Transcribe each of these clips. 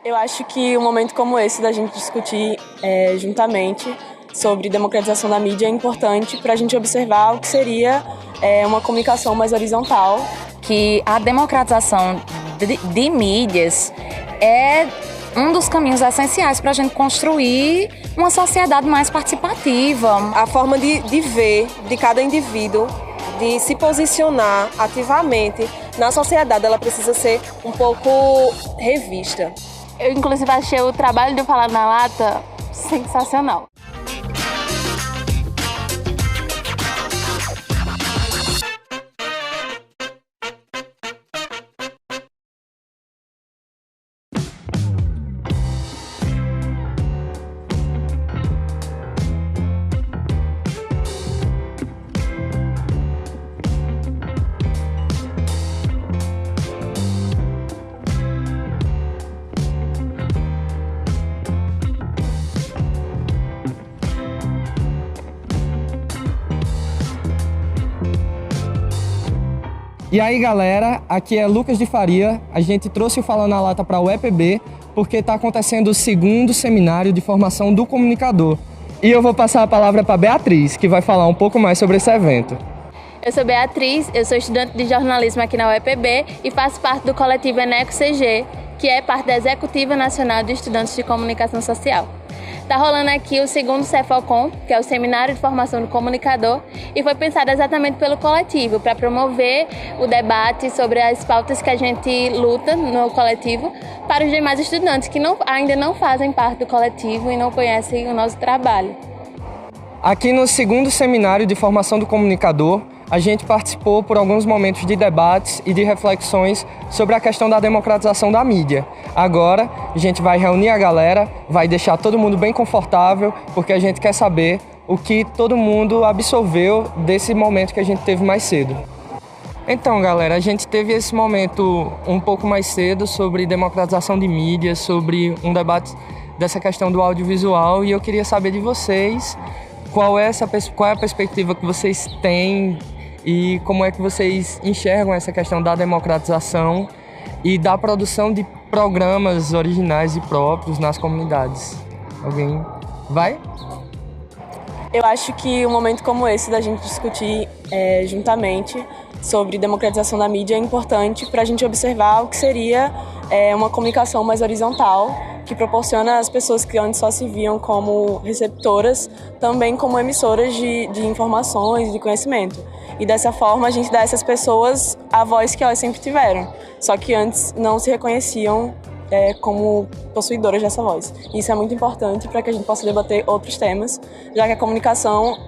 Eu acho que um momento como esse, da gente discutir juntamente sobre democratização da mídia, é importante para a gente observar o que seria uma comunicação mais horizontal. Que a democratização de mídias é um dos caminhos essenciais para a gente construir uma sociedade mais participativa. A forma de ver de cada indivíduo, de se posicionar ativamente na sociedade, ela precisa ser um pouco revista. Eu, inclusive, achei o trabalho do Falar na Lata sensacional. E aí galera, aqui é Lucas de Faria, a gente trouxe o Fala na Lata para o UEPB porque está acontecendo o segundo seminário de formação do comunicador. E eu vou passar a palavra para Beatriz, que vai falar um pouco mais sobre esse evento. Eu sou Beatriz, eu sou estudante de jornalismo aqui na UEPB e faço parte do coletivo Eneco CG, que é parte da Executiva Nacional de Estudantes de Comunicação Social. Está rolando aqui o segundo Cefocom, que é o Seminário de Formação do Comunicador, e foi pensado exatamente pelo coletivo, para promover o debate sobre as pautas que a gente luta no coletivo para os demais estudantes que ainda não fazem parte do coletivo e não conhecem o nosso trabalho. Aqui no segundo Seminário de Formação do Comunicador, a gente participou por alguns momentos de debates e de reflexões sobre a questão da democratização da mídia. Agora, a gente vai reunir a galera, vai deixar todo mundo bem confortável, porque a gente quer saber o que todo mundo absorveu desse momento que a gente teve mais cedo. Então, galera, a gente teve esse momento um pouco mais cedo sobre democratização de mídia, sobre um debate dessa questão do audiovisual, e eu queria saber de vocês qual é a perspectiva que vocês têm e como é que vocês enxergam essa questão da democratização e da produção de programas originais e próprios nas comunidades. Alguém vai? Eu acho que um momento como esse, da gente discutir juntamente sobre democratização da mídia, é importante para a gente observar o que seria uma comunicação mais horizontal, que proporciona às pessoas que antes só se viam como receptoras, também como emissoras de informações e de conhecimento. E dessa forma a gente dá a essas pessoas a voz que elas sempre tiveram, só que antes não se reconheciam como possuidoras dessa voz. E isso é muito importante para que a gente possa debater outros temas, já que a comunicação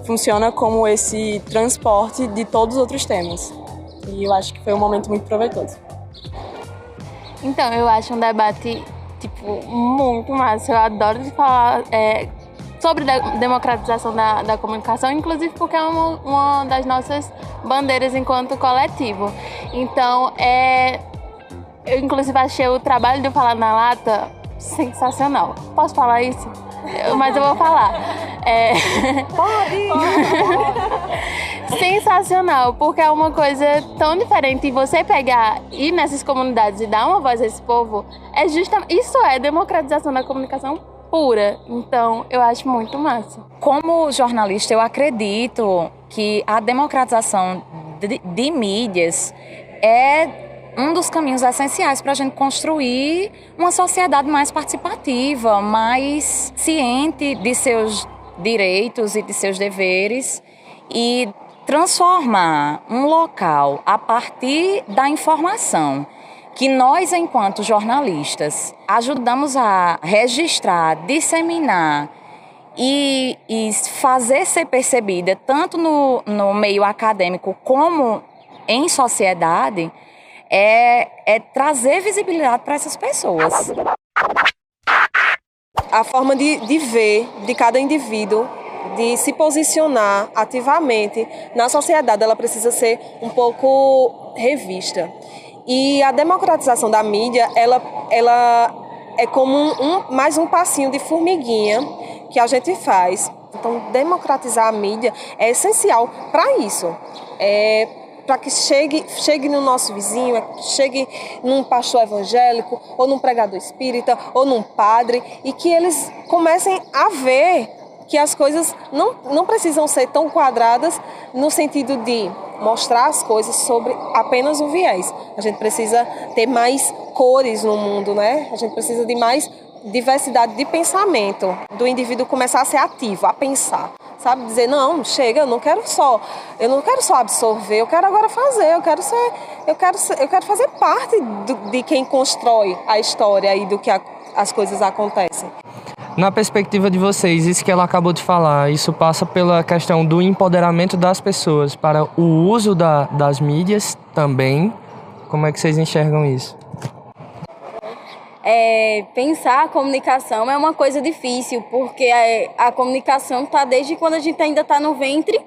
funciona como esse transporte de todos os outros temas. E eu acho que foi um momento muito proveitoso. Então, eu acho um debate muito massa. Eu adoro falar sobre a democratização da comunicação, inclusive porque é uma das nossas bandeiras enquanto coletivo. Então, eu inclusive achei o trabalho do Falar na Lata sensacional. Posso falar isso? Mas eu vou falar. Pode! Sensacional, porque é uma coisa tão diferente. E você pegar, ir nessas comunidades e dar uma voz a esse povo, isso é democratização da comunicação pura. Então, eu acho muito massa. Como jornalista, eu acredito que a democratização de mídias é um dos caminhos essenciais para a gente construir uma sociedade mais participativa, mais ciente de seus direitos e de seus deveres e transformar um local a partir da informação que nós, enquanto jornalistas, ajudamos a registrar, disseminar e fazer ser percebida tanto no meio acadêmico como em sociedade, é trazer visibilidade para essas pessoas. A forma de ver de cada indivíduo, de se posicionar ativamente na sociedade, ela precisa ser um pouco revista. E a democratização da mídia, ela é como mais um passinho de formiguinha que a gente faz. Então, democratizar a mídia é essencial para isso. para que chegue no nosso vizinho, chegue num pastor evangélico, ou num pregador espírita, ou num padre, e que eles comecem a ver que as coisas não precisam ser tão quadradas no sentido de mostrar as coisas sobre apenas um viés. A gente precisa ter mais cores no mundo, né? A gente precisa de mais diversidade de pensamento, do indivíduo começar a ser ativo, a pensar, sabe? Dizer, não, chega, eu não quero só absorver, eu quero agora fazer, eu quero fazer parte de quem constrói a história e do que as coisas acontecem. Na perspectiva de vocês, isso que ela acabou de falar, isso passa pela questão do empoderamento das pessoas para o uso das mídias também. Como é que vocês enxergam isso? Pensar a comunicação é uma coisa difícil, porque a comunicação está desde quando a gente ainda está no ventre,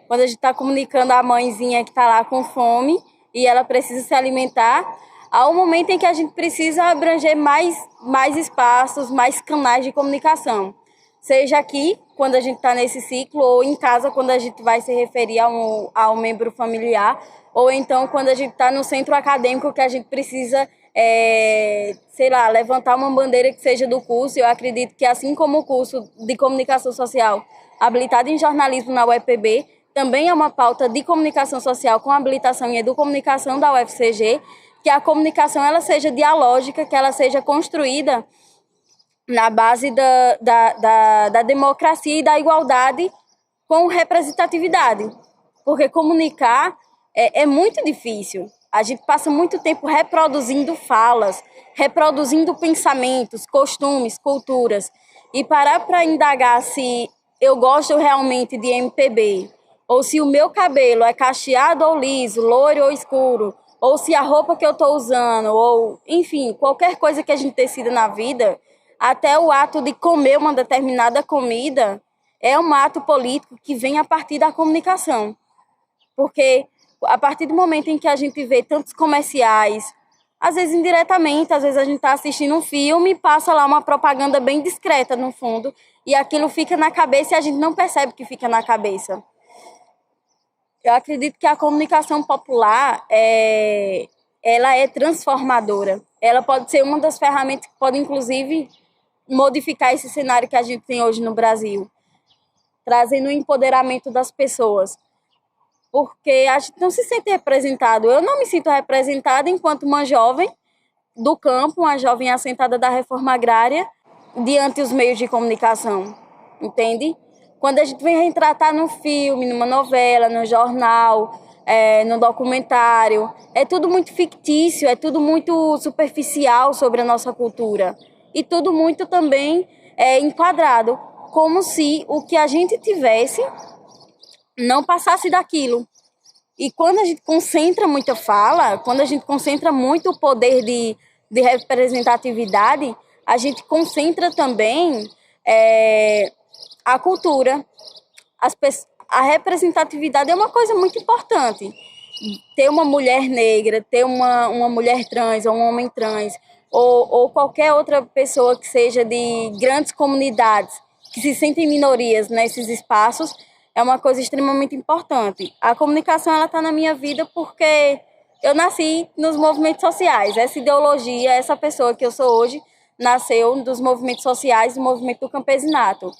quando a gente está comunicando a mãezinha que está lá com fome e ela precisa se alimentar, ao momento em que a gente precisa abranger mais espaços, mais canais de comunicação. Seja aqui, quando a gente está nesse ciclo, ou em casa, quando a gente vai se referir ao membro familiar, ou então quando a gente está no centro acadêmico que a gente precisa levantar uma bandeira que seja do curso. Eu acredito que, assim como o curso de comunicação social habilitado em jornalismo na UEPB, também é uma pauta de comunicação social com habilitação em educomunicação da UFCG, que a comunicação ela seja dialógica, que ela seja construída na base da democracia e da igualdade com representatividade. Porque comunicar é muito difícil. A gente passa muito tempo reproduzindo falas, reproduzindo pensamentos, costumes, culturas. E parar para indagar se eu gosto realmente de MPB, ou se o meu cabelo é cacheado ou liso, loiro ou escuro, ou se a roupa que eu estou usando, ou, enfim, qualquer coisa que a gente decida na vida, até o ato de comer uma determinada comida é um ato político que vem a partir da comunicação. Porque a partir do momento em que a gente vê tantos comerciais, às vezes indiretamente, às vezes a gente está assistindo um filme e passa lá uma propaganda bem discreta no fundo, e aquilo fica na cabeça e a gente não percebe que fica na cabeça. Eu acredito que a comunicação popular ela é transformadora. Ela pode ser uma das ferramentas que pode, inclusive, modificar esse cenário que a gente tem hoje no Brasil, trazendo o empoderamento das pessoas. Porque a gente não se sente representado. Eu não me sinto representada enquanto uma jovem do campo, uma jovem assentada da reforma agrária, diante dos meios de comunicação, entende? Quando a gente vem retratar num filme, numa novela, no jornal, no documentário, é tudo muito fictício, é tudo muito superficial sobre a nossa cultura. E tudo muito também enquadrado, como se o que a gente tivesse não passasse daquilo. E quando a gente concentra muita fala, quando a gente concentra muito o poder de representatividade, a gente concentra também a cultura. A representatividade é uma coisa muito importante. Ter uma mulher negra, ter uma mulher trans ou um homem trans, ou qualquer outra pessoa que seja de grandes comunidades, que se sentem minorias nesses espaços, é uma coisa extremamente importante. A comunicação ela está na minha vida porque eu nasci nos movimentos sociais. Essa ideologia, essa pessoa que eu sou hoje, nasceu dos movimentos sociais, do movimento do campesinato.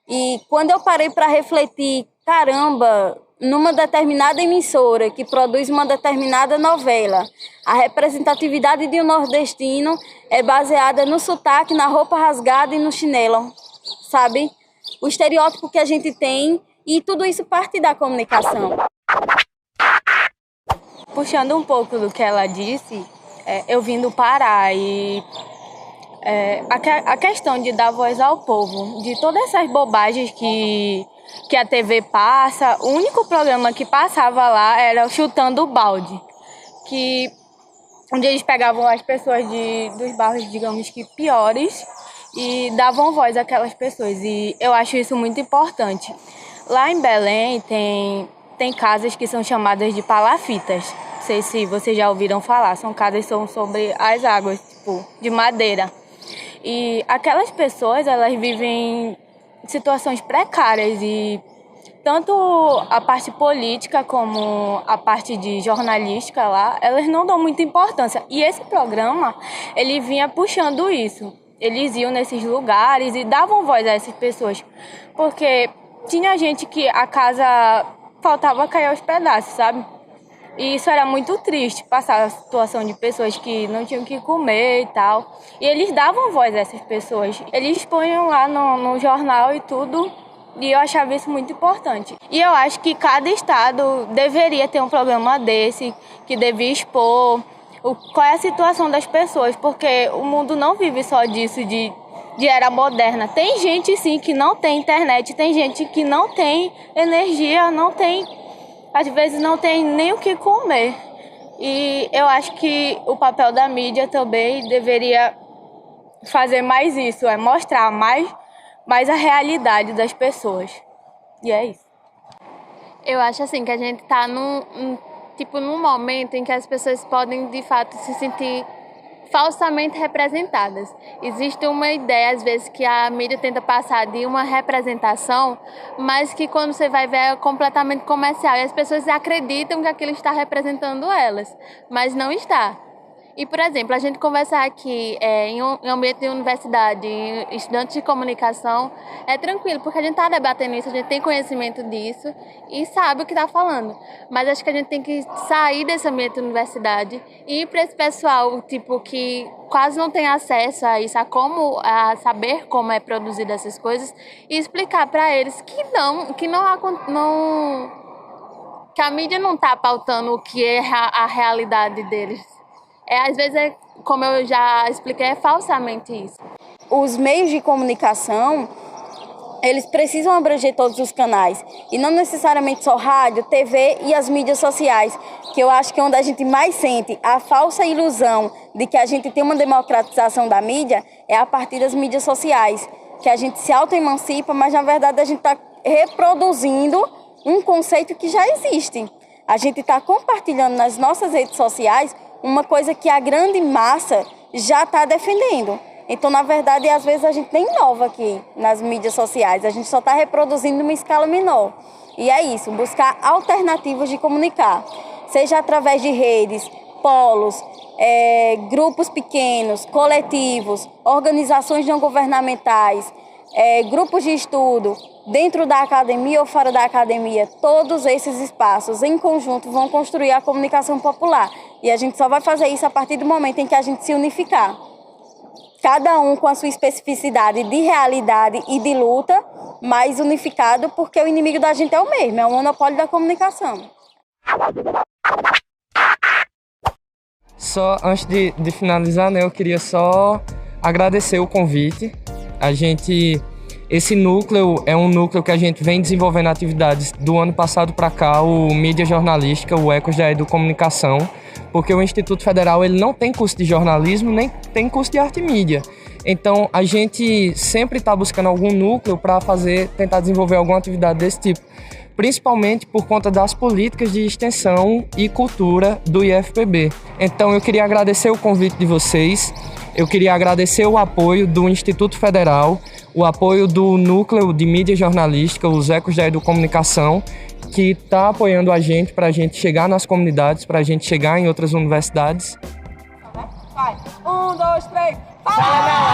E quando eu parei para refletir, caramba, numa determinada emissora que produz uma determinada novela, a representatividade de um nordestino é baseada no sotaque, na roupa rasgada e no chinelo, sabe? O estereótipo que a gente tem, e tudo isso parte da comunicação. Puxando um pouco do que ela disse, eu vim do Pará e a questão de dar voz ao povo, de todas essas bobagens que a TV passa, o único programa que passava lá era o Chutando o Balde, onde eles pegavam as pessoas dos bairros, digamos que piores, e davam voz àquelas pessoas, e eu acho isso muito importante. Lá em Belém tem casas que são chamadas de palafitas. Não sei se vocês já ouviram falar. São casas que são sobre as águas, tipo, de madeira. E aquelas pessoas, elas vivem situações precárias e tanto a parte política como a parte de jornalística lá, elas não dão muita importância. E esse programa, ele vinha puxando isso. Eles iam nesses lugares e davam voz a essas pessoas. Porque tinha gente que a casa faltava cair aos pedaços, sabe? E isso era muito triste, passar a situação de pessoas que não tinham o que comer e tal. E eles davam voz a essas pessoas. Eles punham lá no jornal e tudo. E eu achava isso muito importante. E eu acho que cada estado deveria ter um programa desse, que devia expor qual é a situação das pessoas, porque o mundo não vive só disso, de era moderna. Tem gente, sim, que não tem internet, tem gente que não tem energia, não tem, às vezes não tem nem o que comer. E eu acho que o papel da mídia também deveria fazer mais isso, mostrar mais a realidade das pessoas. E é isso. Eu acho assim que a gente está num momento em que as pessoas podem de fato se sentir falsamente representadas. Existe uma ideia às vezes que a mídia tenta passar de uma representação, mas que quando você vai ver é completamente comercial e as pessoas acreditam que aquilo está representando elas, mas não está. E, por exemplo, a gente conversar aqui em um ambiente de universidade, em estudantes de comunicação, é tranquilo, porque a gente está debatendo isso, a gente tem conhecimento disso e sabe o que está falando. Mas acho que a gente tem que sair desse ambiente de universidade e ir para esse pessoal que quase não tem acesso a isso, a saber como é produzida essas coisas e explicar para eles que a mídia não está pautando o que é a realidade deles. Às vezes, como eu já expliquei, é falsamente isso. Os meios de comunicação, eles precisam abranger todos os canais. E não necessariamente só rádio, TV e as mídias sociais, que eu acho que é onde a gente mais sente a falsa ilusão de que a gente tem uma democratização da mídia é a partir das mídias sociais, que a gente se auto-emancipa, mas na verdade a gente está reproduzindo um conceito que já existe. A gente está compartilhando nas nossas redes sociais uma coisa que a grande massa já está defendendo. Então, na verdade, às vezes a gente nem inova aqui nas mídias sociais, a gente só está reproduzindo uma escala menor. E é isso, buscar alternativas de comunicar, seja através de redes, polos, grupos pequenos, coletivos, organizações não governamentais, grupos de estudo, dentro da academia ou fora da academia. Todos esses espaços em conjunto vão construir a comunicação popular. E a gente só vai fazer isso a partir do momento em que a gente se unificar. Cada um com a sua especificidade de realidade e de luta, mas unificado, porque o inimigo da gente é o mesmo, é o monopólio da comunicação. Só antes de finalizar, né, eu queria só agradecer o convite. Esse núcleo é um núcleo que a gente vem desenvolvendo atividades do ano passado para cá, o Mídia Jornalística, o Ecos da Educomunicação, porque o Instituto Federal ele não tem curso de jornalismo, nem tem curso de arte e mídia. Então, a gente sempre está buscando algum núcleo para tentar desenvolver alguma atividade desse tipo, principalmente por conta das políticas de extensão e cultura do IFPB. Então, eu queria agradecer o convite de vocês, eu queria agradecer o apoio do Instituto Federal, o apoio do Núcleo de Mídia Jornalística, os Ecos da Educomunicação, que está apoiando a gente para a gente chegar nas comunidades, para a gente chegar em outras universidades. Vai. 1, 2, 3. Fala!